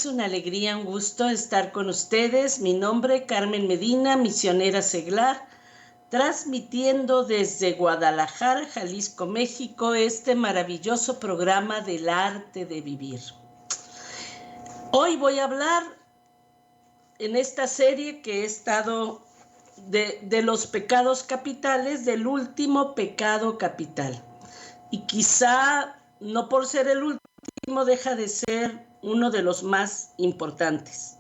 Es una alegría, un gusto estar con ustedes. Mi nombre, Carmen Medina, misionera seglar, transmitiendo desde Guadalajara, Jalisco, México, este maravilloso programa del arte de vivir. Hoy voy a hablar en esta serie que he estado de los pecados capitales, del último pecado capital. Y quizá, no por ser el último, deja de ser uno de los más importantes.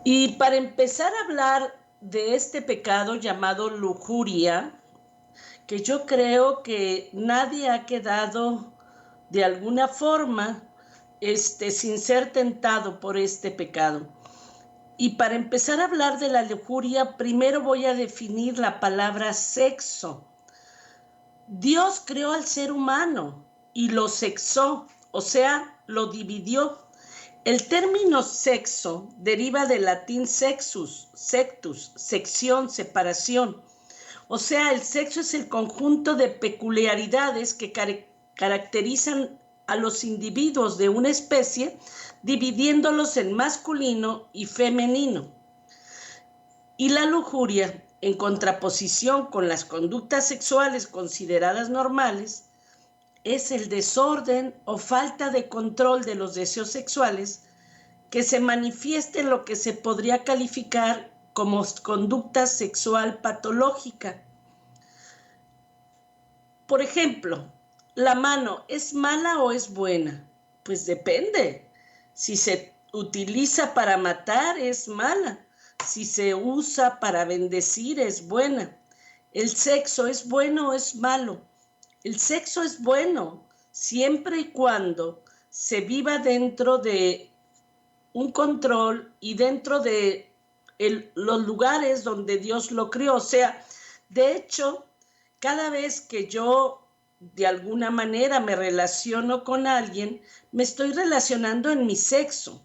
Y para empezar a hablar de este pecado llamado lujuria, que yo creo que nadie ha quedado de alguna forma sin ser tentado por este pecado. Y para empezar a hablar de la lujuria, primero voy a definir la palabra sexo. Dios creó al ser humano y lo sexó, o sea, lo dividió. El término sexo deriva del latín sexus, sectus, sección, separación. O sea, el sexo es el conjunto de peculiaridades que caracterizan a los individuos de una especie, dividiéndolos en masculino y femenino. Y la lujuria, en contraposición con las conductas sexuales consideradas normales, es el desorden o falta de control de los deseos sexuales que se manifiesta en lo que se podría calificar como conducta sexual patológica. Por ejemplo, ¿la mano es mala o es buena? Pues depende. Si se utiliza para matar, es mala. Si se usa para bendecir, es buena. ¿El sexo es bueno o es malo? El sexo es bueno siempre y cuando se viva dentro de un control y dentro de los lugares donde Dios lo creó. O sea, de hecho, cada vez que yo de alguna manera me relaciono con alguien, me estoy relacionando en mi sexo.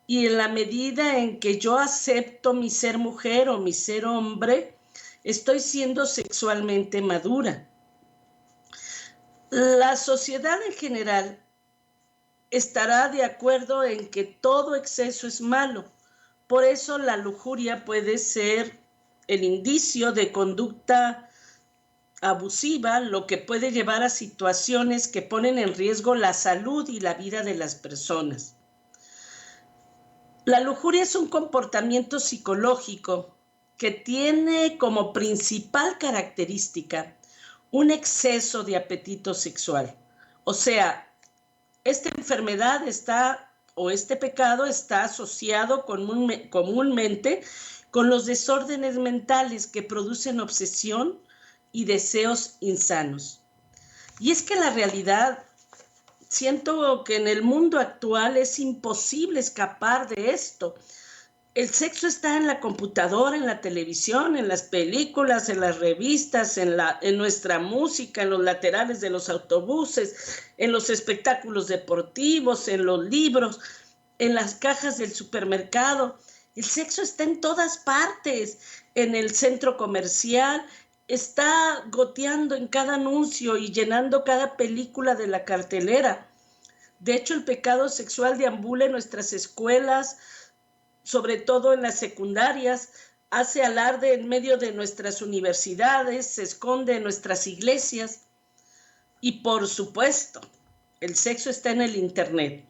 Y en la medida en que yo acepto mi ser mujer o mi ser hombre, estoy siendo sexualmente madura. La sociedad en general estará de acuerdo en que todo exceso es malo. Por eso la lujuria puede ser el indicio de conducta abusiva, lo que puede llevar a situaciones que ponen en riesgo la salud y la vida de las personas. La lujuria es un comportamiento psicológico que tiene como principal característica un exceso de apetito sexual. O sea, esta enfermedad este pecado está asociado comúnmente con los desórdenes mentales que producen obsesión y deseos insanos. Y es que la realidad, siento que en el mundo actual es imposible escapar de esto. El sexo está en la computadora, en la televisión, en las películas, en las revistas, en nuestra música, en los laterales de los autobuses, en los espectáculos deportivos, en los libros, en las cajas del supermercado. El sexo está en todas partes, en el centro comercial, está goteando en cada anuncio y llenando cada película de la cartelera. De hecho, el pecado sexual deambula en nuestras escuelas, sobre todo en las secundarias, hace alarde en medio de nuestras universidades, se esconde en nuestras iglesias. Y por supuesto, el sexo está en el internet.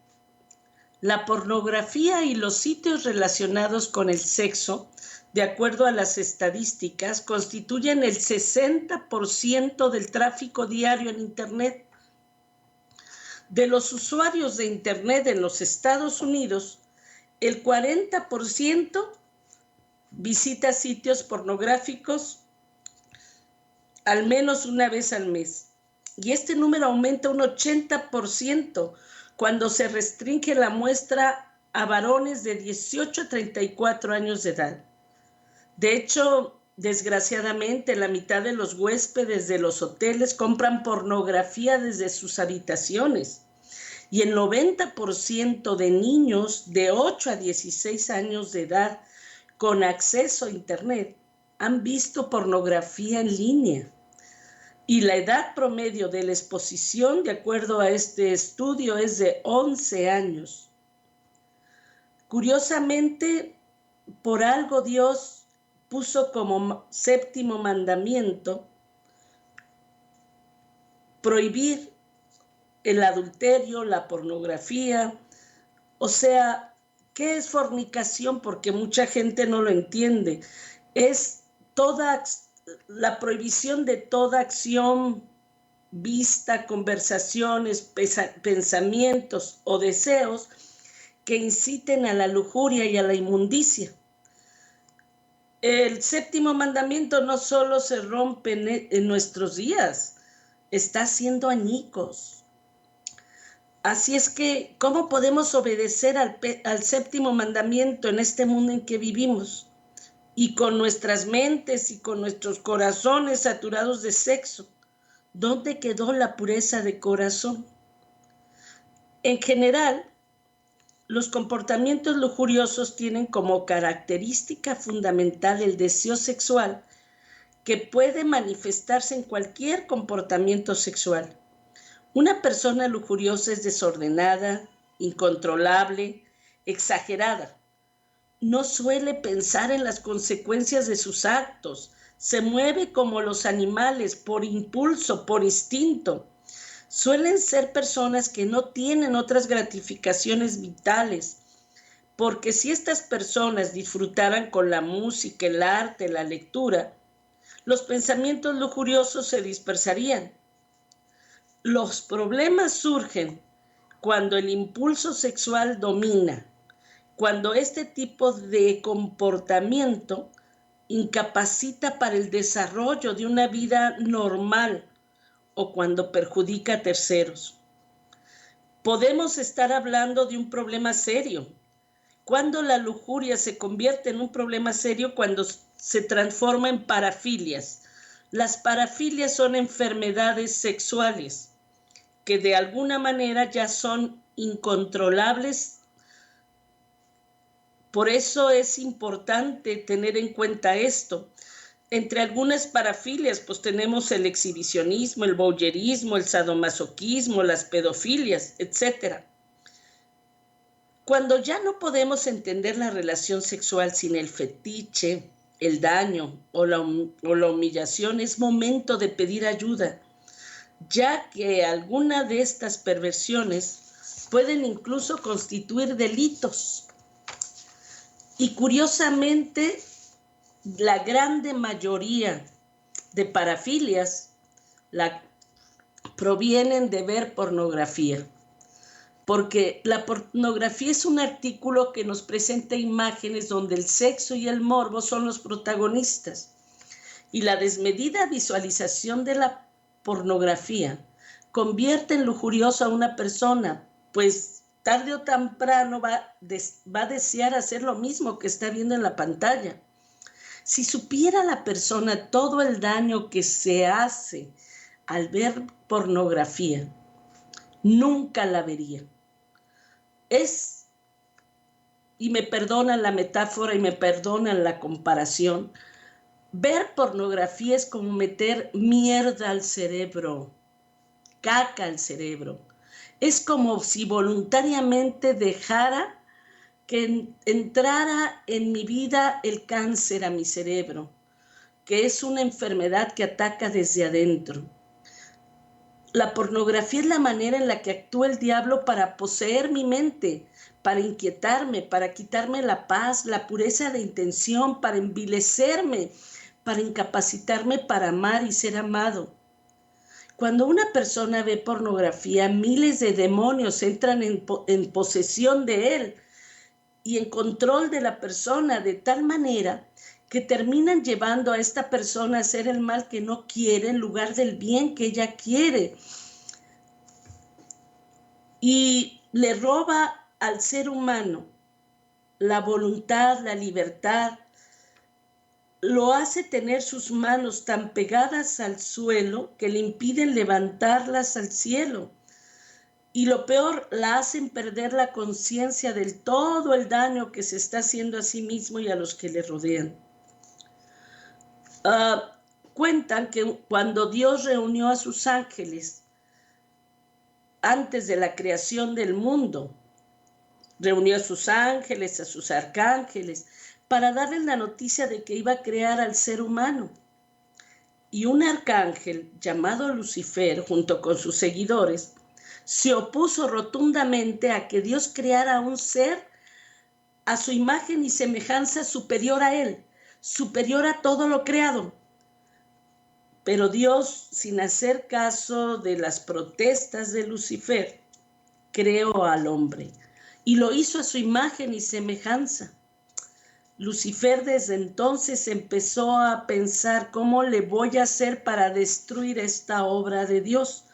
La pornografía y los sitios relacionados con el sexo, de acuerdo a las estadísticas, constituyen el 60% del tráfico diario en internet. De los usuarios de internet en los Estados Unidos, el 40% visita sitios pornográficos al menos una vez al mes. Y este número aumenta un 80% cuando se restringe la muestra a varones de 18 a 34 años de edad. De hecho, desgraciadamente, la mitad de los huéspedes de los hoteles compran pornografía desde sus habitaciones. Y el 90% de niños de 8 a 16 años de edad con acceso a Internet han visto pornografía en línea. Y la edad promedio de la exposición, de acuerdo a este estudio, es de 11 años. Curiosamente, por algo Dios puso como séptimo mandamiento prohibir el adulterio, la pornografía. O sea, ¿qué es fornicación? Porque mucha gente no lo entiende. Es toda la prohibición de toda acción, vista, conversaciones, pensamientos o deseos que inciten a la lujuria y a la inmundicia. El séptimo mandamiento no solo se rompe en nuestros días, está haciendo añicos. Así es que, ¿cómo podemos obedecer al séptimo mandamiento en este mundo en que vivimos? Y con nuestras mentes y con nuestros corazones saturados de sexo. ¿Dónde quedó la pureza de corazón? En general, los comportamientos lujuriosos tienen como característica fundamental el deseo sexual, que puede manifestarse en cualquier comportamiento sexual. Una persona lujuriosa es desordenada, incontrolable, exagerada. No suele pensar en las consecuencias de sus actos. Se mueve como los animales, por impulso, por instinto. Suelen ser personas que no tienen otras gratificaciones vitales, porque si estas personas disfrutaran con la música, el arte, la lectura, los pensamientos lujuriosos se dispersarían. Los problemas surgen cuando el impulso sexual domina, cuando este tipo de comportamiento incapacita para el desarrollo de una vida normal o cuando perjudica a terceros. Podemos estar hablando de un problema serio. Cuando la lujuria se convierte en un problema serio, cuando se transforma en parafilias. Las parafilias son enfermedades sexuales que de alguna manera ya son incontrolables. Por eso es importante tener en cuenta esto. Entre algunas parafilias, pues tenemos el exhibicionismo, el voyerismo, el sadomasoquismo, las pedofilias, etc. Cuando ya no podemos entender la relación sexual sin el fetiche, el daño o la humillación, es momento de pedir ayuda, ya que alguna de estas perversiones pueden incluso constituir delitos. Y curiosamente, la grande mayoría de parafilias provienen de ver pornografía, porque la pornografía es un artículo que nos presenta imágenes donde el sexo y el morbo son los protagonistas, y la desmedida visualización de la pornografía convierte en lujurioso a una persona, pues tarde o temprano va a desear hacer lo mismo que está viendo en la pantalla. Si supiera la persona todo el daño que se hace al ver pornografía, nunca la vería. Y me perdonan la metáfora y me perdonan la comparación, ver pornografía es como meter mierda al cerebro, caca al cerebro. Es como si voluntariamente dejara que entrara en mi vida el cáncer a mi cerebro, que es una enfermedad que ataca desde adentro. La pornografía es la manera en la que actúa el diablo para poseer mi mente, para inquietarme, para quitarme la paz, la pureza de intención, para envilecerme, para incapacitarme para amar y ser amado. Cuando una persona ve pornografía, miles de demonios entran en posesión de él y en control de la persona, de tal manera que terminan llevando a esta persona a hacer el mal que no quiere en lugar del bien que ella quiere. Y le roba al ser humano la voluntad, la libertad, lo hace tener sus manos tan pegadas al suelo que le impiden levantarlas al cielo. Y lo peor, la hacen perder la conciencia del todo el daño que se está haciendo a sí mismo y a los que le rodean. Cuentan que cuando Dios reunió a sus ángeles antes de la creación del mundo, Reunió a sus ángeles, a sus arcángeles, para darles la noticia de que iba a crear al ser humano. Y un arcángel llamado Lucifer, junto con sus seguidores, se opuso rotundamente a que Dios creara un ser a su imagen y semejanza superior a él, superior a todo lo creado. Pero Dios, sin hacer caso de las protestas de Lucifer, creó al hombre y lo hizo a su imagen y semejanza. Lucifer desde entonces empezó a pensar cómo le voy a hacer para destruir esta obra de Dios.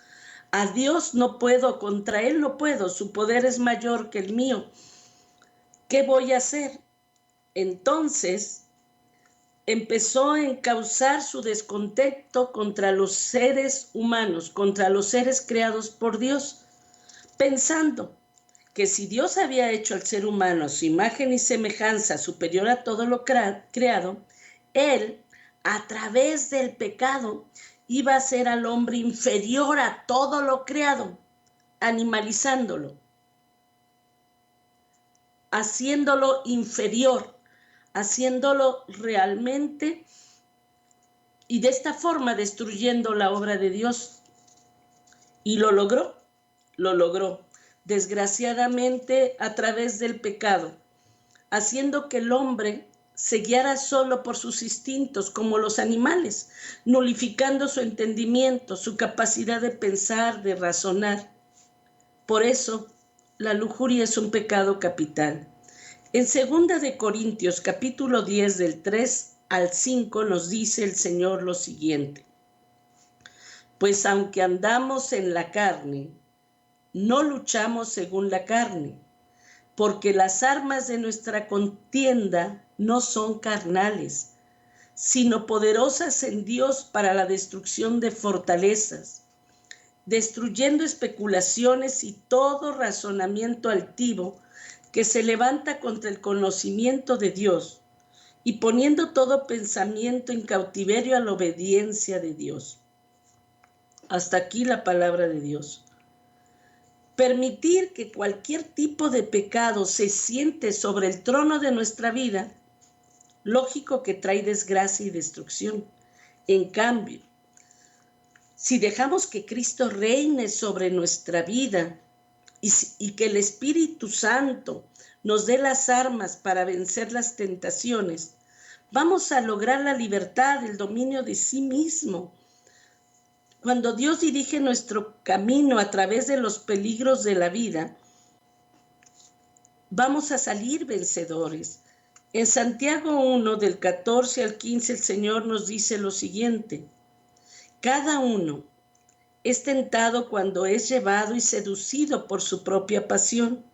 A Dios no puedo, contra él no puedo, su poder es mayor que el mío. ¿Qué voy a hacer? Entonces empezó a encauzar su descontento contra los seres humanos, contra los seres creados por Dios, pensando que si Dios había hecho al ser humano a su imagen y semejanza superior a todo lo creado, él, a través del pecado, iba a hacer al hombre inferior a todo lo creado, animalizándolo, haciéndolo inferior, haciéndolo realmente y de esta forma destruyendo la obra de Dios. Y lo logró. Desgraciadamente a través del pecado, haciendo que el hombre se guiara solo por sus instintos como los animales, nulificando su entendimiento, su capacidad de pensar, de razonar. Por eso, la lujuria es un pecado capital. En 2 de Corintios, capítulo 10, del 3 al 5, nos dice el Señor lo siguiente: pues aunque andamos en la carne, no luchamos según la carne, porque las armas de nuestra contienda no son carnales, sino poderosas en Dios para la destrucción de fortalezas, destruyendo especulaciones y todo razonamiento altivo que se levanta contra el conocimiento de Dios, y poniendo todo pensamiento en cautiverio a la obediencia de Dios. Hasta aquí la palabra de Dios. Permitir que cualquier tipo de pecado se siente sobre el trono de nuestra vida, lógico que trae desgracia y destrucción. En cambio, si dejamos que Cristo reine sobre nuestra vida y que el Espíritu Santo nos dé las armas para vencer las tentaciones, vamos a lograr la libertad, el dominio de sí mismo. Cuando Dios dirige nuestro camino a través de los peligros de la vida, vamos a salir vencedores. En Santiago 1, del 14 al 15, el Señor nos dice lo siguiente: cada uno es tentado cuando es llevado y seducido por su propia pasión.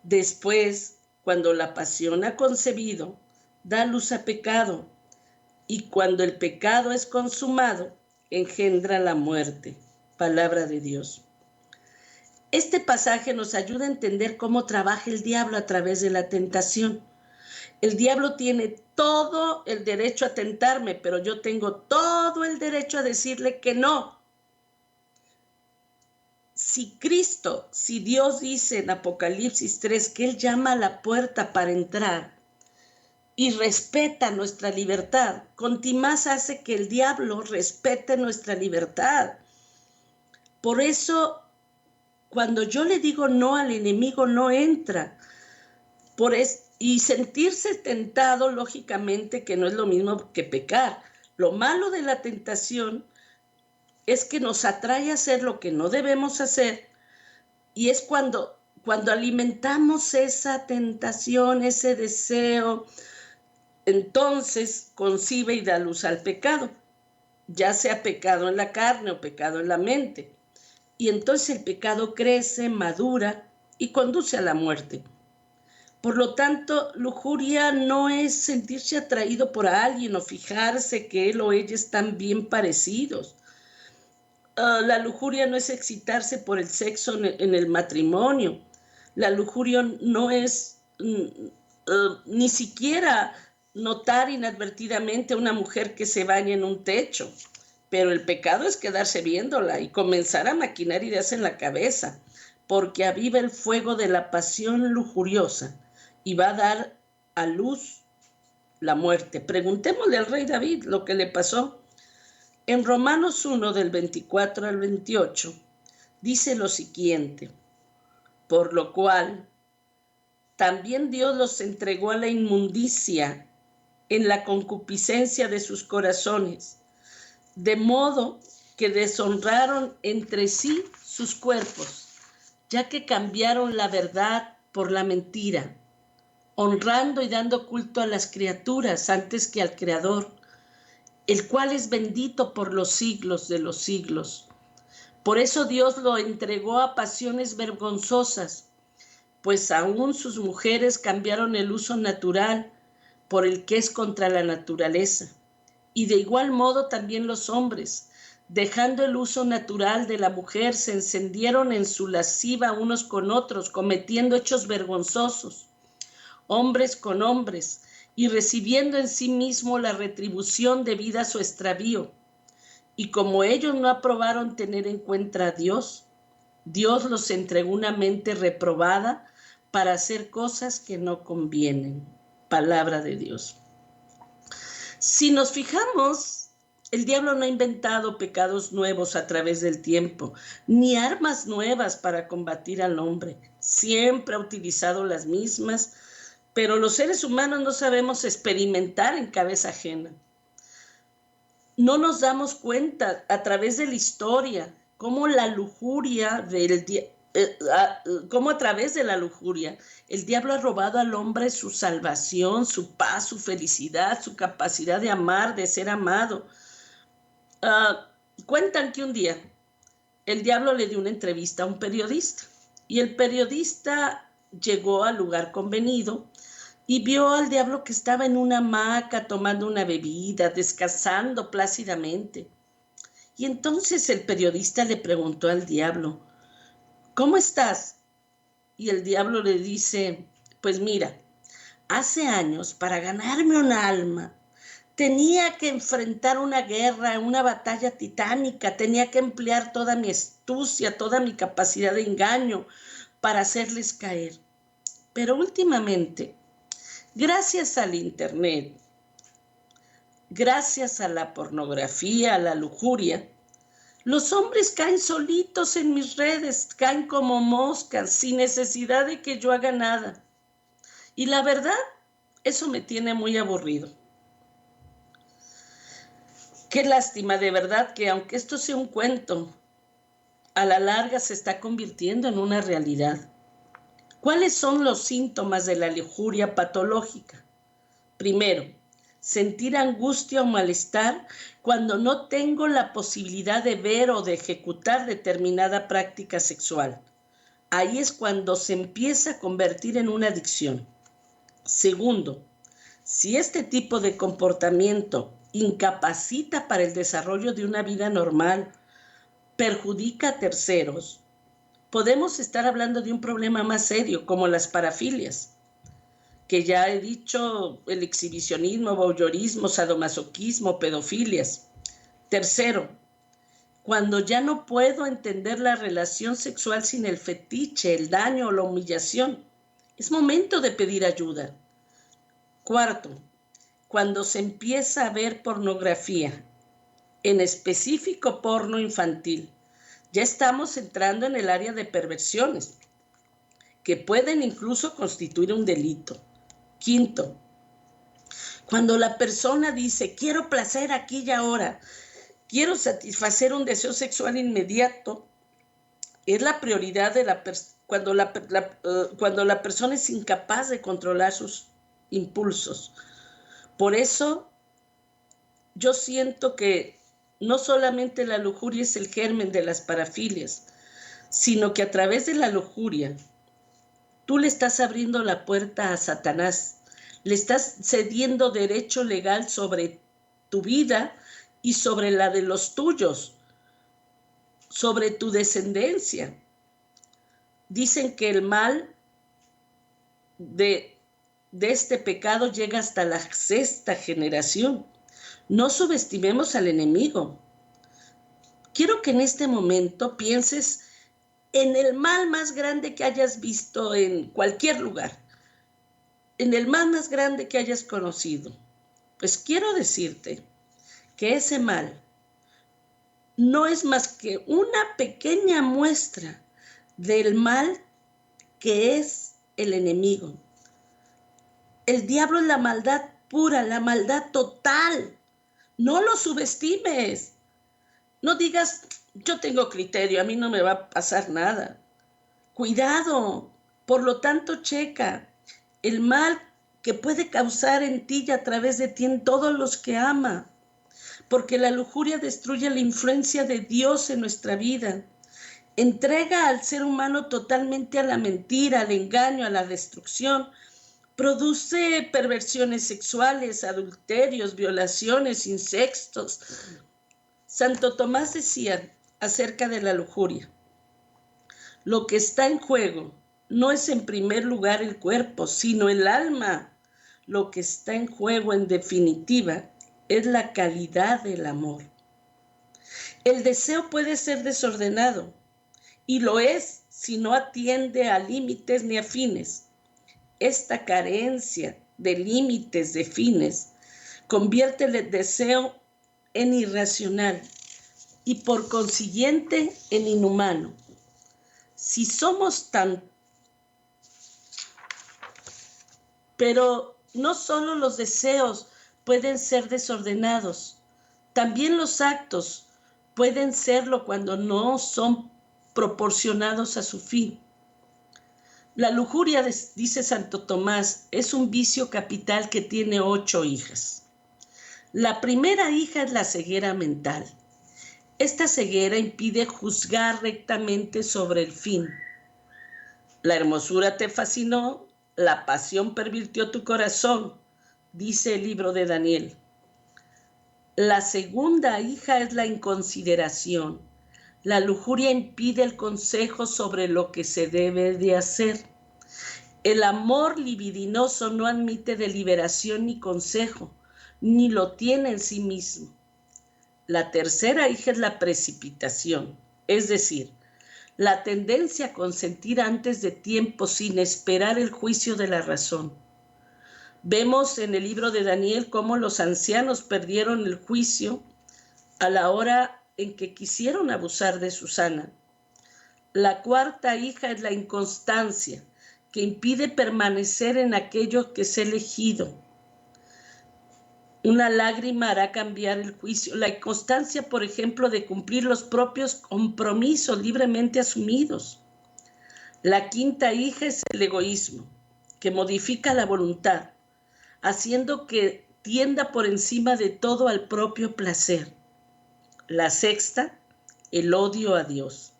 Después, cuando la pasión ha concebido, da luz a pecado, y cuando el pecado es consumado, engendra la muerte. Palabra de Dios. Este pasaje nos ayuda a entender cómo trabaja el diablo a través de la tentación. El diablo tiene todo el derecho a tentarme, pero yo tengo todo el derecho a decirle que no. Si Dios dice en Apocalipsis 3 que Él llama a la puerta para entrar y respeta nuestra libertad, contimás hace que el diablo respete nuestra libertad. Por eso, cuando yo le digo no al enemigo, no entra. Y sentirse tentado, lógicamente, que no es lo mismo que pecar. Lo malo de la tentación es que nos atrae a hacer lo que no debemos hacer, y es cuando alimentamos esa tentación, ese deseo, entonces concibe y da luz al pecado, ya sea pecado en la carne o pecado en la mente. Y entonces el pecado crece, madura y conduce a la muerte. Por lo tanto, lujuria no es sentirse atraído por alguien o fijarse que él o ella están bien parecidos. La lujuria no es excitarse por el sexo en el matrimonio. La lujuria no es ni siquiera notar inadvertidamente a una mujer que se baña en un techo. Pero el pecado es quedarse viéndola y comenzar a maquinar ideas en la cabeza porque aviva el fuego de la pasión lujuriosa y va a dar a luz la muerte. Preguntémosle al rey David lo que le pasó. En Romanos 1, del 24 al 28, dice lo siguiente: por lo cual también Dios los entregó a la inmundicia en la concupiscencia de sus corazones, de modo que deshonraron entre sí sus cuerpos, ya que cambiaron la verdad por la mentira, honrando y dando culto a las criaturas antes que al Creador, el cual es bendito por los siglos de los siglos. Por eso Dios lo entregó a pasiones vergonzosas, pues aún sus mujeres cambiaron el uso natural por el que es contra la naturaleza. Y de igual modo también los hombres, dejando el uso natural de la mujer, se encendieron en su lasciva unos con otros, cometiendo hechos vergonzosos, hombres con hombres, y recibiendo en sí mismo la retribución debida a su extravío. Y como ellos no aprobaron tener en cuenta a Dios, Dios los entregó una mente reprobada para hacer cosas que no convienen. Palabra de Dios. Si nos fijamos, el diablo no ha inventado pecados nuevos a través del tiempo, ni armas nuevas para combatir al hombre. Siempre ha utilizado las mismas, pero los seres humanos no sabemos experimentar en cabeza ajena. No nos damos cuenta a través de la historia cómo la lujuria cómo a través de la lujuria el diablo ha robado al hombre su salvación, su paz, su felicidad, su capacidad de amar, de ser amado. Cuentan que un día el diablo le dio una entrevista a un periodista y el periodista llegó al lugar convenido y vio al diablo que estaba en una hamaca tomando una bebida, descansando plácidamente. Y entonces el periodista le preguntó al diablo: ¿cómo estás? Y el diablo le dice: pues mira, hace años para ganarme un alma tenía que enfrentar una guerra, una batalla titánica, tenía que emplear toda mi astucia, toda mi capacidad de engaño para hacerles caer. Pero últimamente, gracias al internet, gracias a la pornografía, a la lujuria, los hombres caen solitos en mis redes, caen como moscas, sin necesidad de que yo haga nada. Y la verdad, eso me tiene muy aburrido. Qué lástima, de verdad, que aunque esto sea un cuento, a la larga se está convirtiendo en una realidad. ¿Cuáles son los síntomas de la lujuria patológica? Primero, sentir angustia o malestar cuando no tengo la posibilidad de ver o de ejecutar determinada práctica sexual. Ahí es cuando se empieza a convertir en una adicción. Segundo, si este tipo de comportamiento incapacita para el desarrollo de una vida normal, perjudica a terceros, podemos estar hablando de un problema más serio, como las parafilias, que ya he dicho: el exhibicionismo, voyeurismo, sadomasoquismo, pedofilias. Tercero, cuando ya no puedo entender la relación sexual sin el fetiche, el daño o la humillación, es momento de pedir ayuda. Cuarto, cuando se empieza a ver pornografía, en específico porno infantil, ya estamos entrando en el área de perversiones, que pueden incluso constituir un delito. Quinto, cuando la persona dice: quiero placer aquí y ahora, quiero satisfacer un deseo sexual inmediato, es la prioridad de cuando la persona es incapaz de controlar sus impulsos. Por eso yo siento que no solamente la lujuria es el germen de las parafilias, sino que a través de la lujuria tú le estás abriendo la puerta a Satanás, le estás cediendo derecho legal sobre tu vida y sobre la de los tuyos, sobre tu descendencia. Dicen que el mal de este pecado llega hasta la 6ª generación. No subestimemos al enemigo. Quiero que en este momento pienses en el mal más grande que hayas visto en cualquier lugar, en el mal más grande que hayas conocido, pues quiero decirte que ese mal no es más que una pequeña muestra del mal que es el enemigo. El diablo es la maldad pura, la maldad total. No lo subestimes. No digas, yo tengo criterio, a mí no me va a pasar nada. Cuidado. Por lo tanto, checa el mal que puede causar en ti y a través de ti en todos los que ama. Porque la lujuria destruye la influencia de Dios en nuestra vida. Entrega al ser humano totalmente a la mentira, al engaño, a la destrucción. Produce perversiones sexuales, adulterios, violaciones, incestos. Santo Tomás decía acerca de la lujuria: lo que está en juego no es en primer lugar el cuerpo, sino el alma. Lo que está en juego, en definitiva, es la calidad del amor. El deseo puede ser desordenado, y lo es si no atiende a límites ni a fines. Esta carencia de límites, de fines, convierte el deseo en irracional y por consiguiente en inhumano. Si somos tan... Pero no solo los deseos pueden ser desordenados, también los actos pueden serlo cuando no son proporcionados a su fin. La lujuria, dice Santo Tomás, es un vicio capital que tiene 8 hijas. La primera hija es la ceguera mental. Esta ceguera impide juzgar rectamente sobre el fin. La hermosura te fascinó, la pasión pervirtió tu corazón, dice el libro de Daniel. La segunda hija es la inconsideración. La lujuria impide el consejo sobre lo que se debe de hacer. El amor libidinoso no admite deliberación ni consejo, ni lo tiene en sí mismo. La tercera hija es la precipitación, es decir, la tendencia a consentir antes de tiempo sin esperar el juicio de la razón. Vemos en el libro de Daniel cómo los ancianos perdieron el juicio a la hora en que quisieron abusar de Susana. La cuarta hija es la inconstancia, que impide permanecer en aquello que es elegido. Una lágrima hará cambiar el juicio. La inconstancia, por ejemplo, de cumplir los propios compromisos libremente asumidos. La quinta hija es el egoísmo, que modifica la voluntad, haciendo que tienda por encima de todo al propio placer. La sexta, el odio a Dios.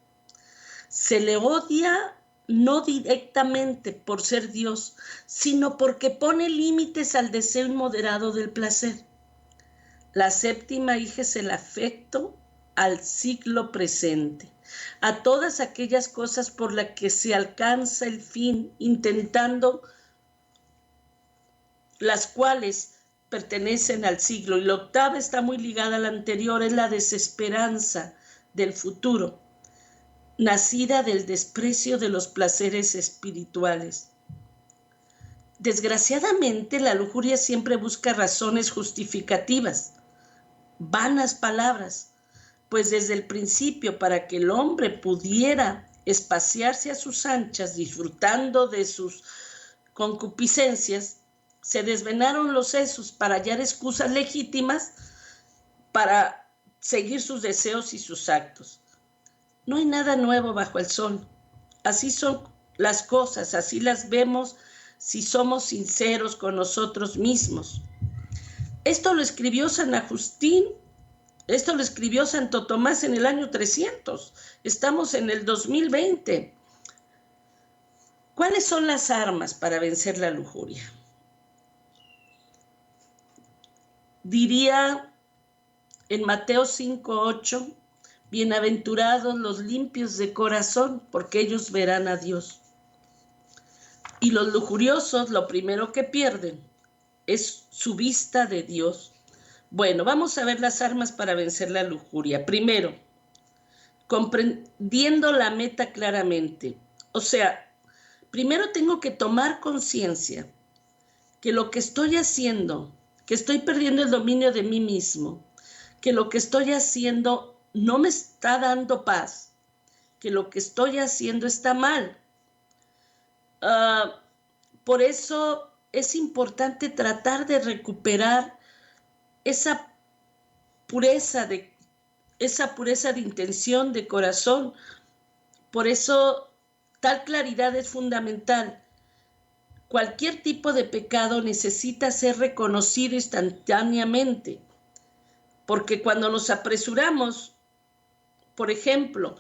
Se le odia no directamente por ser Dios, sino porque pone límites al deseo inmoderado del placer. La séptima hija es el afecto al siglo presente, a todas aquellas cosas por las que se alcanza el fin, intentando las cuales pertenecen al siglo. Y la octava está muy ligada a la anterior, es la desesperanza del futuro, nacida del desprecio de los placeres espirituales. Desgraciadamente, la lujuria siempre busca razones justificativas, vanas palabras, pues desde el principio, para que el hombre pudiera espaciarse a sus anchas, disfrutando de sus concupiscencias, se desvenaron los sesos para hallar excusas legítimas para seguir sus deseos y sus actos. No hay nada nuevo bajo el sol. Así son las cosas, así las vemos si somos sinceros con nosotros mismos. Esto lo escribió San Agustín, esto lo escribió Santo Tomás en el año 300. Estamos en el 2020. ¿Cuáles son las armas para vencer la lujuria? Diría en Mateo 5:8, bienaventurados los limpios de corazón, porque ellos verán a Dios. Y los lujuriosos, lo primero que pierden es su vista de Dios. Bueno, vamos a ver las armas para vencer la lujuria. Primero, comprendiendo la meta claramente. O sea, primero tengo que tomar conciencia que lo que estoy haciendo, que estoy perdiendo el dominio de mí mismo, que lo que estoy haciendo no me está dando paz, que lo que estoy haciendo está mal. Por eso es importante tratar de recuperar esa pureza de intención, de corazón. Por eso tal claridad es fundamental. Cualquier tipo de pecado necesita ser reconocido instantáneamente, porque cuando nos apresuramos, por ejemplo,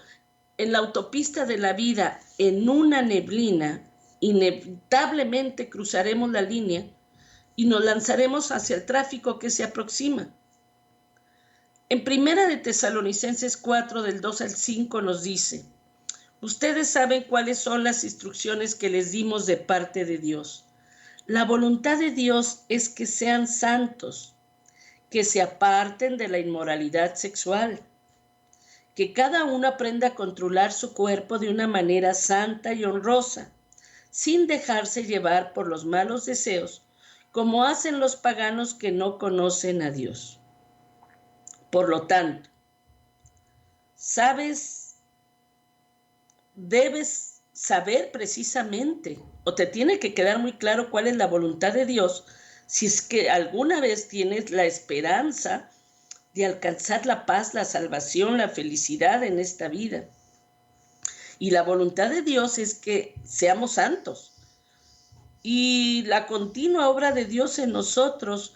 en la autopista de la vida, en una neblina, inevitablemente cruzaremos la línea y nos lanzaremos hacia el tráfico que se aproxima. En Primera de Tesalonicenses 4, del 2 al 5 nos dice: ustedes saben cuáles son las instrucciones que les dimos de parte de Dios. La voluntad de Dios es que sean santos, que se aparten de la inmoralidad sexual, que cada uno aprenda a controlar su cuerpo de una manera santa y honrosa, sin dejarse llevar por los malos deseos, como hacen los paganos que no conocen a Dios. Por lo tanto, debes saber precisamente, o te tiene que quedar muy claro cuál es la voluntad de Dios, si es que alguna vez tienes la esperanza de alcanzar la paz, la salvación, la felicidad en esta vida. Y la voluntad de Dios es que seamos santos. Y la continua obra de Dios en nosotros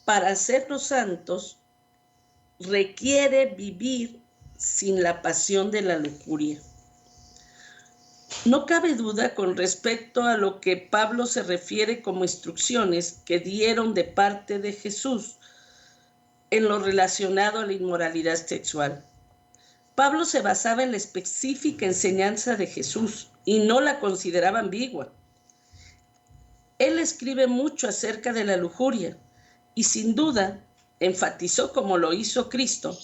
para hacernos santos requiere vivir sin la pasión de la lujuria. No cabe duda con respecto a lo que Pablo se refiere como instrucciones que dieron de parte de Jesús en lo relacionado a la inmoralidad sexual. Pablo se basaba en la específica enseñanza de Jesús y no la consideraba ambigua. Él escribe mucho acerca de la lujuria y sin duda enfatizó, como lo hizo Cristo,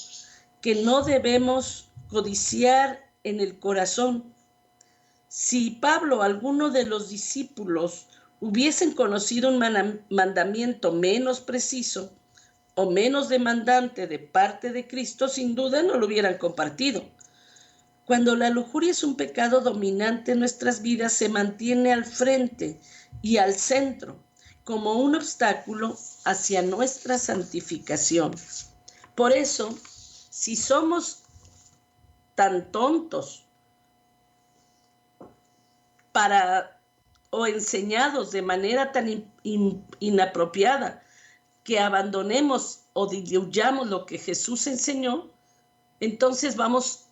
que no debemos codiciar en el corazón. Si Pablo o alguno de los discípulos hubiesen conocido un mandamiento menos preciso o menos demandante de parte de Cristo, sin duda no lo hubieran compartido. Cuando la lujuria es un pecado dominante en nuestras vidas, se mantiene al frente y al centro como un obstáculo hacia nuestra santificación. Por eso, si somos tan tontos o enseñados de manera tan inapropiada que abandonemos o diluyamos lo que Jesús enseñó, entonces vamos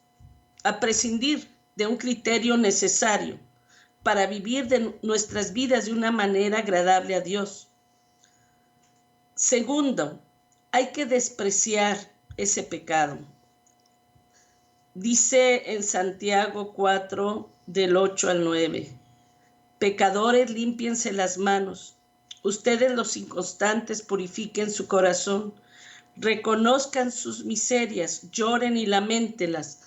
a prescindir de un criterio necesario para vivir nuestras vidas de una manera agradable a Dios. Segundo, hay que despreciar ese pecado. Dice en Santiago 4, del 8 al 9, pecadores, límpiense las manos. Ustedes los inconstantes purifiquen su corazón. Reconozcan sus miserias, lloren y lamentelas,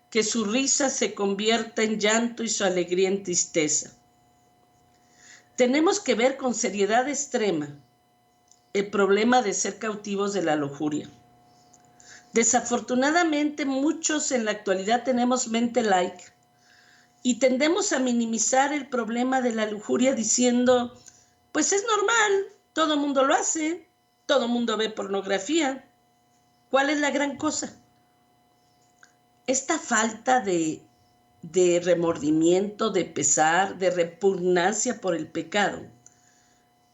que su risa se convierta en llanto y su alegría en tristeza. Tenemos que ver con seriedad extrema el problema de ser cautivos de la lujuria. Desafortunadamente, muchos en la actualidad tenemos mente laica y tendemos a minimizar el problema de la lujuria diciendo, pues es normal, todo el mundo lo hace, todo el mundo ve pornografía. ¿Cuál es la gran cosa? Esta falta de remordimiento, de pesar, de repugnancia por el pecado,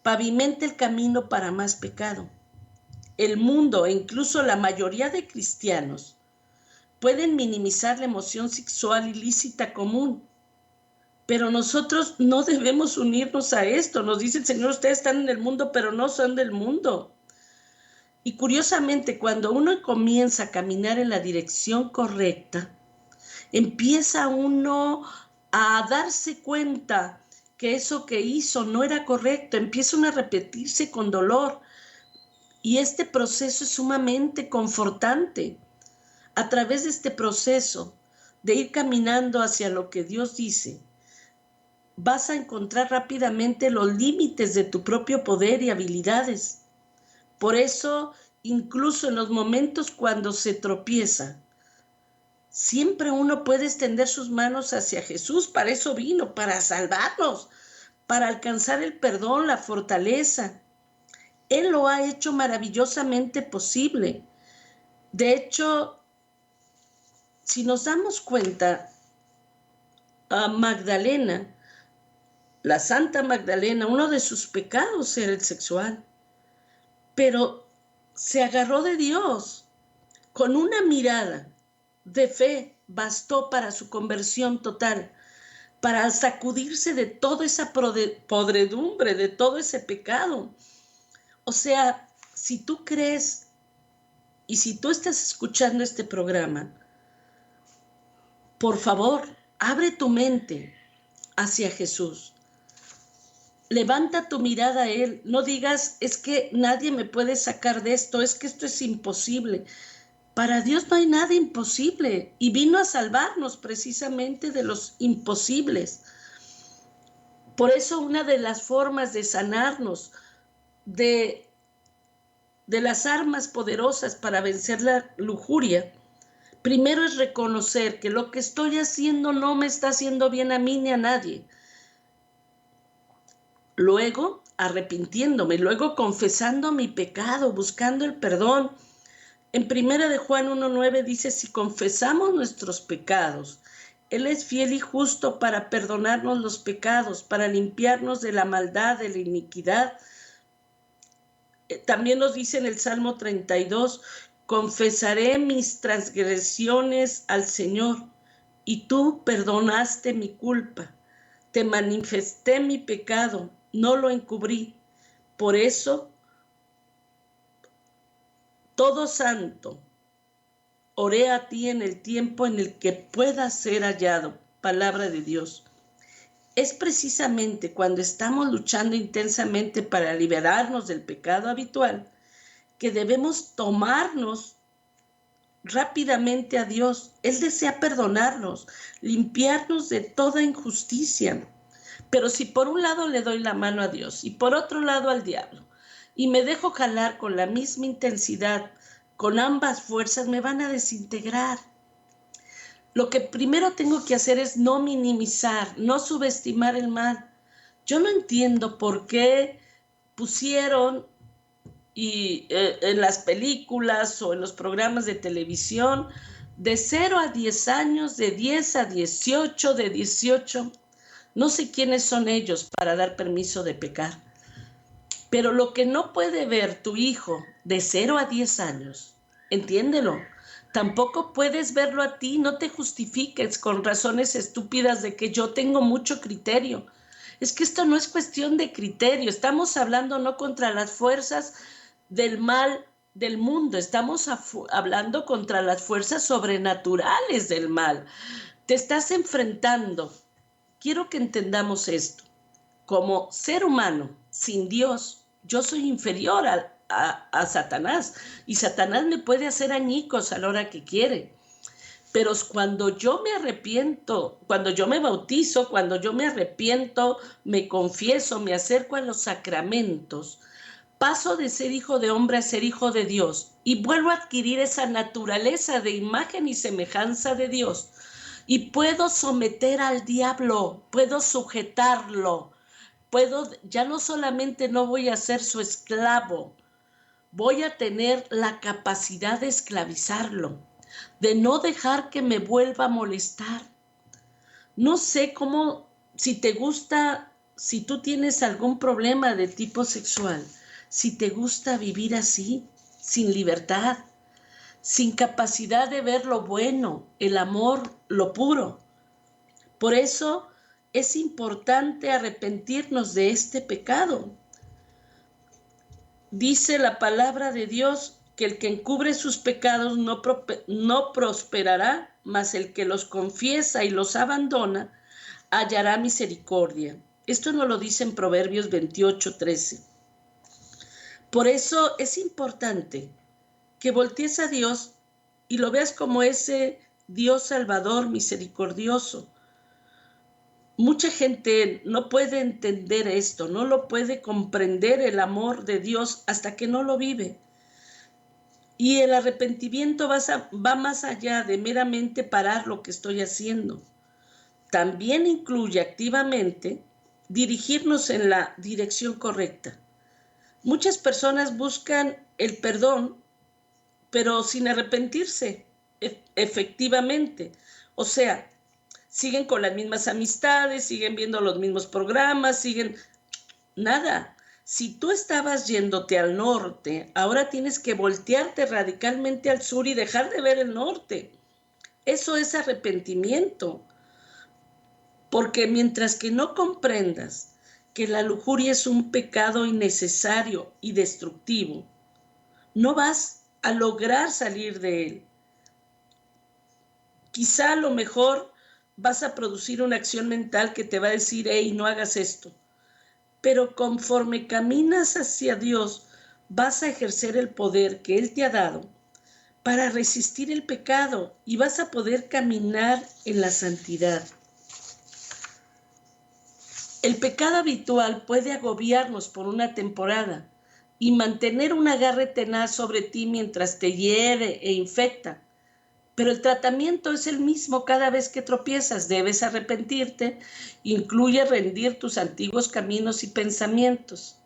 pavimenta el camino para más pecado. El mundo e incluso la mayoría de cristianos pueden minimizar la emoción sexual ilícita común, pero nosotros no debemos unirnos a esto. Nos dice el Señor, ustedes están en el mundo, pero no son del mundo. Y curiosamente, cuando uno comienza a caminar en la dirección correcta, empieza uno a darse cuenta que eso que hizo no era correcto, empieza uno a repetirse con dolor. Y este proceso es sumamente confortante. A través de este proceso, de ir caminando hacia lo que Dios dice, vas a encontrar rápidamente los límites de tu propio poder y habilidades. Por eso, incluso en los momentos cuando se tropieza, siempre uno puede extender sus manos hacia Jesús. Para eso vino, para salvarnos, para alcanzar el perdón, la fortaleza. Él lo ha hecho maravillosamente posible. De hecho, si nos damos cuenta, a Magdalena, la Santa Magdalena, uno de sus pecados era el sexual, pero se agarró de Dios. Con una mirada de fe bastó para su conversión total, para sacudirse de toda esa podredumbre, de todo ese pecado. O sea, si tú crees y si tú estás escuchando este programa, por favor, abre tu mente hacia Jesús. Levanta tu mirada a Él. No digas, es que nadie me puede sacar de esto, es que esto es imposible. Para Dios no hay nada imposible y vino a salvarnos precisamente de los imposibles. Por eso una de las formas de sanarnos, de las armas poderosas para vencer la lujuria, primero es reconocer que lo que estoy haciendo no me está haciendo bien a mí ni a nadie. Luego, arrepintiéndome, luego confesando mi pecado, buscando el perdón. En 1 de Juan 1:9 dice, si confesamos nuestros pecados, Él es fiel y justo para perdonarnos los pecados, para limpiarnos de la maldad, de la iniquidad. También nos dice en el Salmo 32, confesaré mis transgresiones al Señor, y tú perdonaste mi culpa. Te manifesté mi pecado, no lo encubrí. Por eso, todo santo, oré a ti en el tiempo en el que pueda ser hallado. Palabra de Dios. Es precisamente cuando estamos luchando intensamente para liberarnos del pecado habitual que debemos tomarnos rápidamente a Dios. Él desea perdonarnos, limpiarnos de toda injusticia. Pero si por un lado le doy la mano a Dios y por otro lado al diablo y me dejo jalar con la misma intensidad, con ambas fuerzas, me van a desintegrar. Lo que primero tengo que hacer es no minimizar, no subestimar el mal. Yo no entiendo por qué pusieron en las películas o en los programas de televisión de 0 a 10 años, de 10 a 18, de 18. No sé quiénes son ellos para dar permiso de pecar. Pero lo que no puede ver tu hijo de 0 a 10 años, entiéndelo. Tampoco puedes verlo a ti, no te justifiques con razones estúpidas de que yo tengo mucho criterio. Es que esto no es cuestión de criterio, estamos hablando no contra las fuerzas del mal del mundo, estamos hablando contra las fuerzas sobrenaturales del mal. Te estás enfrentando. Quiero que entendamos esto. Como ser humano, sin Dios, yo soy inferior a Satanás y Satanás me puede hacer añicos a la hora que quiere. Pero cuando yo me arrepiento, cuando yo me bautizo, cuando yo me arrepiento, me confieso, me acerco a los sacramentos, paso de ser hijo de hombre a ser hijo de Dios y vuelvo a adquirir esa naturaleza de imagen y semejanza de Dios. Y puedo someter al diablo, puedo sujetarlo, ya no solamente no voy a ser su esclavo, voy a tener la capacidad de esclavizarlo, de no dejar que me vuelva a molestar. No sé cómo, si te gusta, si tú tienes algún problema de tipo sexual, si te gusta vivir así, sin libertad, sin capacidad de ver lo bueno, el amor, lo puro. Por eso es importante arrepentirnos de este pecado. Dice la palabra de Dios que el que encubre sus pecados no prosperará, mas el que los confiesa y los abandona hallará misericordia. Esto nos lo dice en Proverbios 28:13. Por eso es importante que voltees a Dios y lo veas como ese Dios Salvador misericordioso. Mucha gente no puede entender esto, no lo puede comprender el amor de Dios hasta que no lo vive. Y el arrepentimiento va más allá de meramente parar lo que estoy haciendo. También incluye activamente dirigirnos en la dirección correcta. Muchas personas buscan el perdón, pero sin arrepentirse, efectivamente. O sea, siguen con las mismas amistades, siguen viendo los mismos programas, siguen... Nada. Si tú estabas yéndote al norte, ahora tienes que voltearte radicalmente al sur y dejar de ver el norte. Eso es arrepentimiento. Porque mientras que no comprendas que la lujuria es un pecado innecesario y destructivo, no vas a lograr salir de él. Quizá a lo mejor vas a producir una acción mental que te va a decir, hey, no hagas esto. Pero conforme caminas hacia Dios, vas a ejercer el poder que Él te ha dado para resistir el pecado y vas a poder caminar en la santidad. El pecado habitual puede agobiarnos por una temporada y mantener un agarre tenaz sobre ti mientras te hiere e infecta. Pero el tratamiento es el mismo cada vez que tropiezas. Debes arrepentirte, incluye rendir tus antiguos caminos y pensamientos.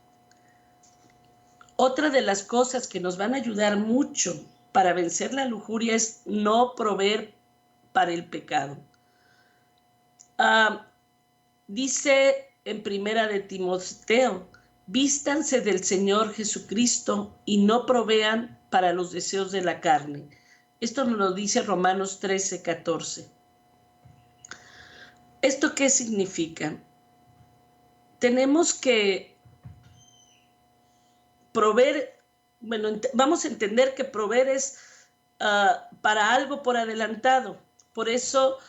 Otra de las cosas que nos van a ayudar mucho para vencer la lujuria es no proveer para el pecado. Dice en Primera de Timoteo, vístanse del Señor Jesucristo y no provean para los deseos de la carne. Esto nos lo dice Romanos 13:14. ¿Esto qué significa? Tenemos que proveer, bueno, vamos a entender que proveer es para algo por adelantado. Por eso,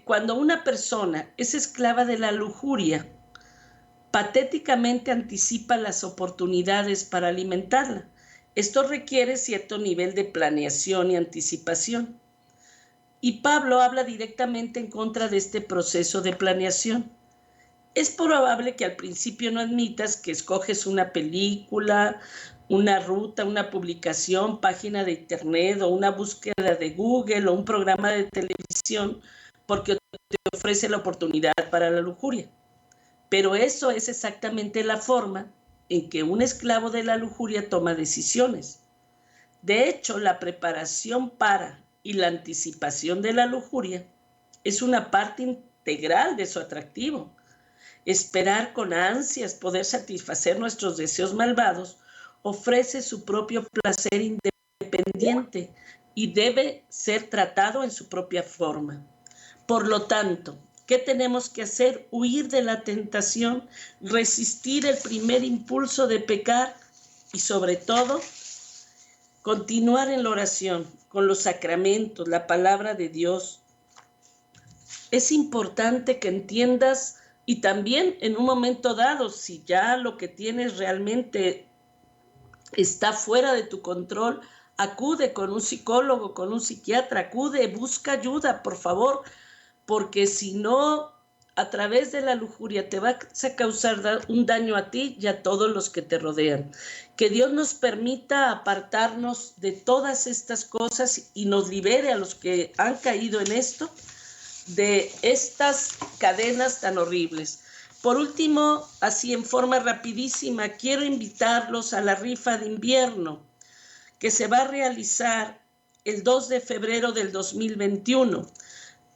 cuando una persona es esclava de la lujuria, patéticamente anticipa las oportunidades para alimentarla. Esto requiere cierto nivel de planeación y anticipación. Y Pablo habla directamente en contra de este proceso de planeación. Es probable que al principio no admitas que escoges una película, una ruta, una publicación, página de internet o una búsqueda de Google o un programa de televisión porque te ofrece la oportunidad para la lujuria. Pero eso es exactamente la forma en que un esclavo de la lujuria toma decisiones. De hecho, la preparación para y la anticipación de la lujuria es una parte integral de su atractivo. Esperar con ansias poder satisfacer nuestros deseos malvados ofrece su propio placer independiente y debe ser tratado en su propia forma. Por lo tanto, ¿qué tenemos que hacer? Huir de la tentación, resistir el primer impulso de pecar y sobre todo, continuar en la oración, con los sacramentos, la palabra de Dios. Es importante que entiendas y también en un momento dado, si ya lo que tienes realmente está fuera de tu control, acude con un psicólogo, con un psiquiatra, acude, busca ayuda, por favor, porque si no, a través de la lujuria te vas a causar un daño a ti y a todos los que te rodean. Que Dios nos permita apartarnos de todas estas cosas y nos libere a los que han caído en esto, de estas cadenas tan horribles. Por último, así en forma rapidísima, quiero invitarlos a la rifa de invierno que se va a realizar el 2 de febrero del 2021.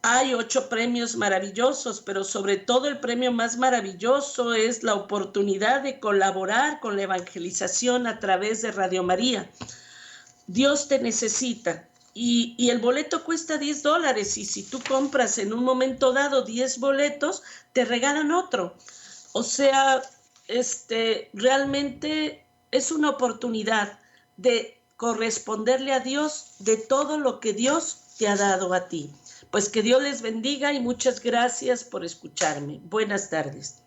Hay 8 premios maravillosos, pero sobre todo el premio más maravilloso es la oportunidad de colaborar con la evangelización a través de Radio María. Dios te necesita y el boleto cuesta $10 y si tú compras en un momento dado 10 boletos, te regalan otro. O sea, realmente es una oportunidad de corresponderle a Dios de todo lo que Dios te ha dado a ti. Pues que Dios les bendiga y muchas gracias por escucharme. Buenas tardes.